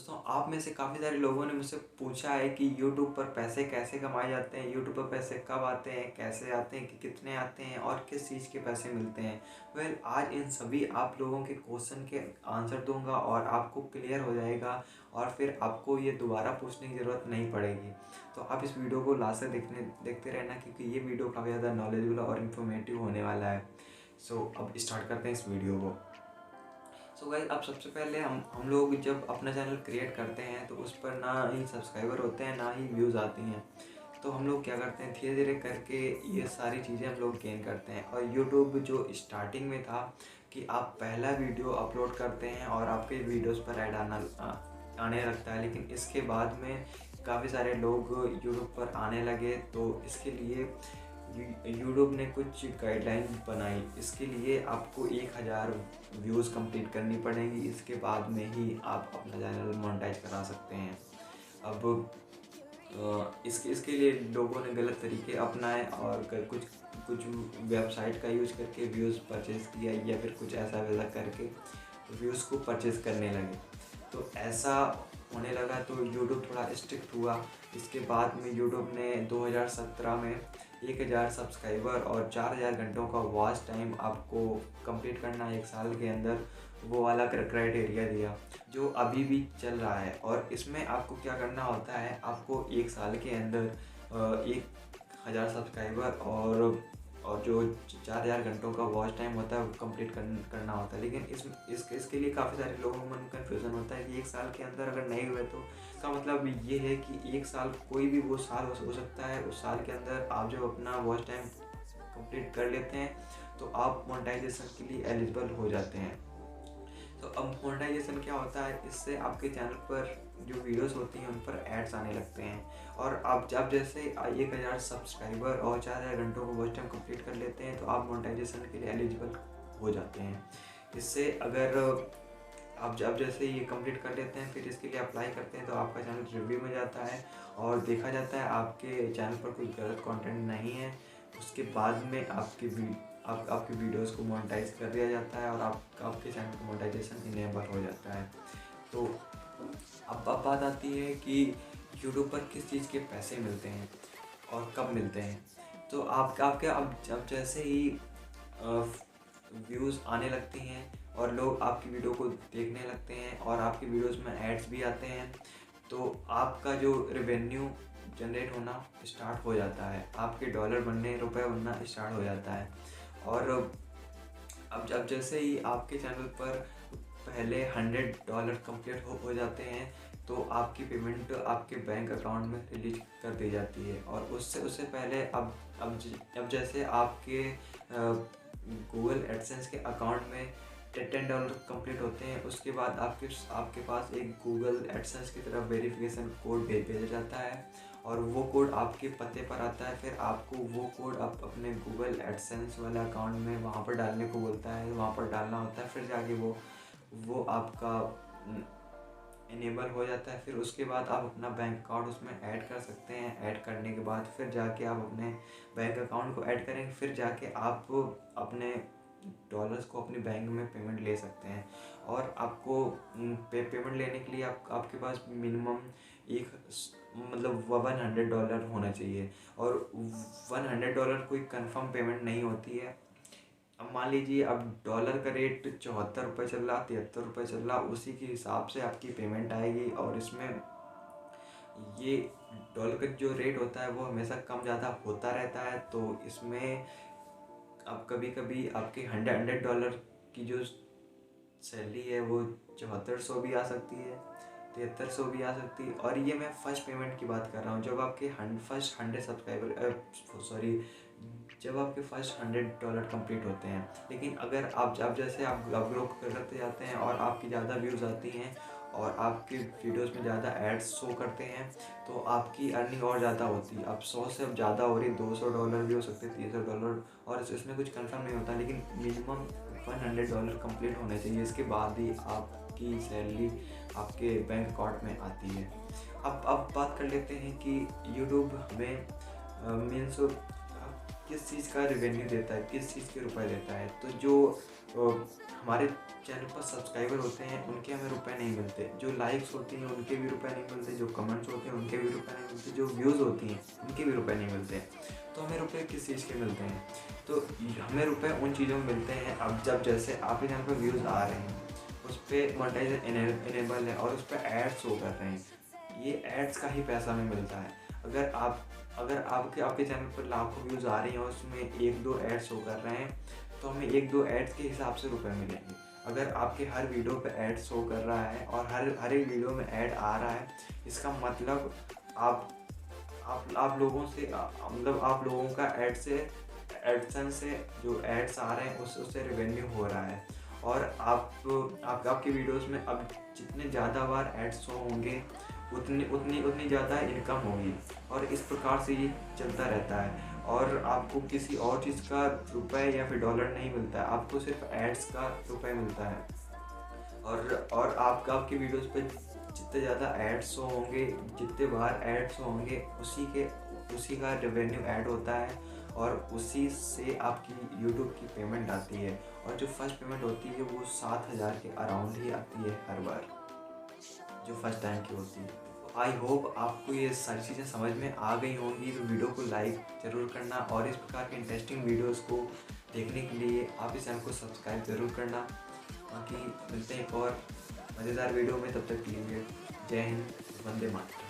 दोस्तों, आप में से काफ़ी सारे लोगों ने मुझसे पूछा है कि यूट्यूब पर पैसे कैसे कमाए जाते हैं, यूट्यूब पर पैसे कब आते हैं, कैसे आते हैं, कि कितने आते हैं और किस चीज़ के पैसे मिलते हैं। आज इन सभी आप लोगों के क्वेश्चन के आंसर दूंगा और आपको क्लियर हो जाएगा और फिर आपको ये दोबारा पूछने की ज़रूरत नहीं पड़ेगी। तो आप इस वीडियो को लास्ट तक देखते रहना, क्योंकि ये वीडियो काफ़ी ज़्यादा नॉलेजेबल और इन्फॉर्मेटिव होने वाला है। अब स्टार्ट करते हैं इस वीडियो को। गाइस, अब सबसे पहले हम लोग जब अपना चैनल क्रिएट करते हैं तो उस पर ना ही सब्सक्राइबर होते हैं, ना ही व्यूज़ आती हैं। तो हम लोग क्या करते हैं, धीरे धीरे करके ये सारी चीज़ें हम लोग गेन करते हैं। और यूट्यूब जो स्टार्टिंग में था कि आप पहला वीडियो अपलोड करते हैं और आपके वीडियोस पर ऐड आने लगता है, लेकिन इसके बाद में काफ़ी सारे लोग यूट्यूब पर आने लगे। तो इसके लिए यूट्यूब ने कुछ गाइडलाइन बनाई। इसके लिए आपको 1000 व्यूज़ कंप्लीट करनी पड़ेंगी, इसके बाद में ही आप अपना चैनल मोनेटाइज करा सकते हैं। अब इसके लिए लोगों ने गलत तरीके अपनाए और कुछ कुछ वेबसाइट का यूज करके व्यूज़ परचेज़ किया, या फिर कुछ ऐसा वैसा करके व्यूज़ को परचेज़ करने लगे। तो ऐसा होने लगा तो यूट्यूब थोड़ा स्ट्रिक्ट हुआ। इसके बाद में यूट्यूब ने 2017 में 1000 सब्सक्राइबर और 4000 घंटों का वॉच टाइम आपको कंप्लीट करना है 1 साल के अंदर, वो वाला क्राइटेरिया दिया, जो अभी भी चल रहा है। और इसमें आपको क्या करना होता है, आपको 1 साल के अंदर 1000 सब्सक्राइबर और जो 4000 घंटों का वॉच टाइम होता है वो कंप्लीट करना होता है। लेकिन इसके लिए काफ़ी सारे लोगों को मन कन्फ्यूज़न होता है कि 1 साल के अंदर अगर नहीं हुए तो इसका मतलब ये है कि 1 साल कोई भी वो साल हो सकता है। उस साल के अंदर आप जब अपना वॉच टाइम कंप्लीट कर लेते हैं तो आप मोनेटाइजेशन के लिए एलिजिबल हो जाते हैं। तो अब मोनेटाइजेशन क्या होता है, इससे आपके चैनल पर जो वीडियोस होती हैं उन पर एड्स आने लगते हैं। और आप जब जैसे 1000 सब्सक्राइबर और 4000 घंटों को वॉच टाइम कंप्लीट कर लेते हैं तो आप मोनेटाइजेशन के लिए एलिजिबल हो जाते हैं। इससे अगर आप जब जैसे ये कंप्लीट कर लेते हैं फिर इसके लिए अप्लाई करते हैं तो आपका चैनल रिव्यू में जाता है और देखा जाता है आपके चैनल पर कोई गलत कंटेंट नहीं है। उसके बाद में आपकी वीडियोस को मोनेटाइज कर दिया जाता है और आपके चैनल का मोनेटाइजेशन इनेबल हो जाता है। तो अब बात आती है कि यूट्यूब पर किस चीज़ के पैसे मिलते हैं और कब मिलते हैं। तो आपके अब जब जैसे ही व्यूज़ आने लगते हैं और लोग आपकी वीडियो को देखने लगते हैं और आपकी वीडियोस में एड्स भी आते हैं, तो आपका जो रेवेन्यू जनरेट होना स्टार्ट हो जाता है, आपके डॉलर बनने, रुपए बनना स्टार्ट हो जाता है। और अब जब जैसे ही आपके चैनल पर पहले $100 कंप्लीट हो जाते हैं तो आपकी पेमेंट आपके बैंक अकाउंट में रिलीज कर दी जाती है। और उससे पहले अब जैसे आपके गूगल एडसेंस के अकाउंट में $10 कंप्लीट होते हैं, उसके बाद आपके पास एक गूगल एडसेंस की तरफ वेरिफिकेशन कोड भेजा जाता है और वो कोड आपके पते पर आता है। फिर आपको वो कोड आप अपने गूगल एडसेंस वाले अकाउंट में वहाँ पर डालने को बोलता है, वहाँ पर डालना होता है। फिर जाके वो आपका इनेबल हो जाता है। फिर उसके बाद आप अपना बैंक अकाउंट उसमें ऐड कर सकते हैं। ऐड करने के बाद फिर जाके आप अपने बैंक अकाउंट को ऐड करेंगे, फिर जाके आप अपने डॉलर्स को अपने बैंक में पेमेंट ले सकते हैं। और आपको पेमेंट लेने के लिए आपके पास मिनिमम $100 होना चाहिए। और $100 कोई कंफर्म पेमेंट नहीं होती है। अब मान लीजिए अब डॉलर का रेट 74 रुपये चल रहा, 73 रुपये चल रहा, उसी के हिसाब से आपकी पेमेंट आएगी। और इसमें ये डॉलर का जो रेट होता है वो हमेशा कम ज़्यादा होता रहता है। तो इसमें अब कभी कभी आपके $100 की जो सैलरी है वो 7400 भी आ सकती है, 7300 भी आ सकती है। और ये मैं फर्स्ट पेमेंट की बात कर रहा हूँ, जब आपके फर्स्ट 100 सब्सक्राइबर सॉरी जब आपके फर्स्ट $100 कंप्लीट होते हैं। लेकिन अगर आप जैसे आप ग्रो करते जाते हैं और आपकी ज़्यादा व्यूज़ आती हैं और आपके वीडियोस में ज़्यादा एड्स शो करते हैं तो आपकी अर्निंग और ज़्यादा होती है। अब 100 से अब ज़्यादा हो रही, $200 भी हो सकते हैं, $300। और इसमें कुछ कंफर्म नहीं होता, लेकिन मिनिमम $100 कंप्लीट होने चाहिए, इसके बाद ही आपकी सैलरी आपके बैंक अकाउंट में आती है। अब बात कर लेते हैं कि यूट्यूब हमें मीन्स किस चीज़ का रेवेन्यू देता है, किस चीज़ के रुपए देता है। तो जो हमारे चैनल पर सब्सक्राइबर होते हैं उनके हमें रुपए नहीं मिलते, जो लाइक्स होती हैं उनके भी रुपए नहीं मिलते, जो कमेंट्स होते हैं उनके भी रुपए नहीं मिलते, जो व्यूज़ होती हैं उनके भी रुपए नहीं मिलते। तो हमें रुपए किस चीज़ के मिलते हैं? तो हमें रुपए उन चीज़ों में मिलते हैं अब जब जैसे आपके चैनल पर व्यूज़ आ रहे हैं, उस पर मोनेटाइजेशन इनेबल है और उस पर एड्स शो कर रहे हैं, ये एड्स का ही पैसा हमें मिलता है। अगर आपके चैनल पर लाखों व्यूज़ आ रहे हैं और उसमें 1-2 एड्स शो कर रहे हैं, तो हमें 1-2 एड्स के हिसाब से रुपए मिलेंगे। अगर आपके हर वीडियो पे ऐड शो कर रहा है और हर एक वीडियो में ऐड आ रहा है, इसका मतलब आप लोगों से मतलब आप लोगों का ऐड से एडसेंस से जो एड्स आ रहे हैं उससे रेवेन्यू हो रहा है। और आपकी वीडियोस में अब जितने ज़्यादा बार एड्स शो होंगे उतनी ज़्यादा इनकम होगी, और इस प्रकार से ये चलता रहता है। और आपको किसी और चीज़ का रुपए या फिर डॉलर नहीं मिलता है, आपको सिर्फ एड्स का रुपए मिलता है। और आपकी वीडियोस पे जितने ज़्यादा एड्स होंगे, जितने बार एड्स होंगे, उसी का रेवेन्यू ऐड होता है और उसी से आपकी यूट्यूब की पेमेंट आती है। और जो फर्स्ट पेमेंट होती है वो 7,000 के अराउंड ही आती है हर बार, जो फर्स्ट टाइम की होती है। आई होप आपको ये सारी चीज़ें समझ में आ गई होंगी। तो वीडियो को लाइक ज़रूर करना और इस प्रकार के इंटरेस्टिंग वीडियोस को देखने के लिए आप इस चैनल को सब्सक्राइब ज़रूर करना। बाकी मिलते हैं एक और मज़ेदार वीडियो में, तब तक के लिए जय हिंद, वंदे मातरम।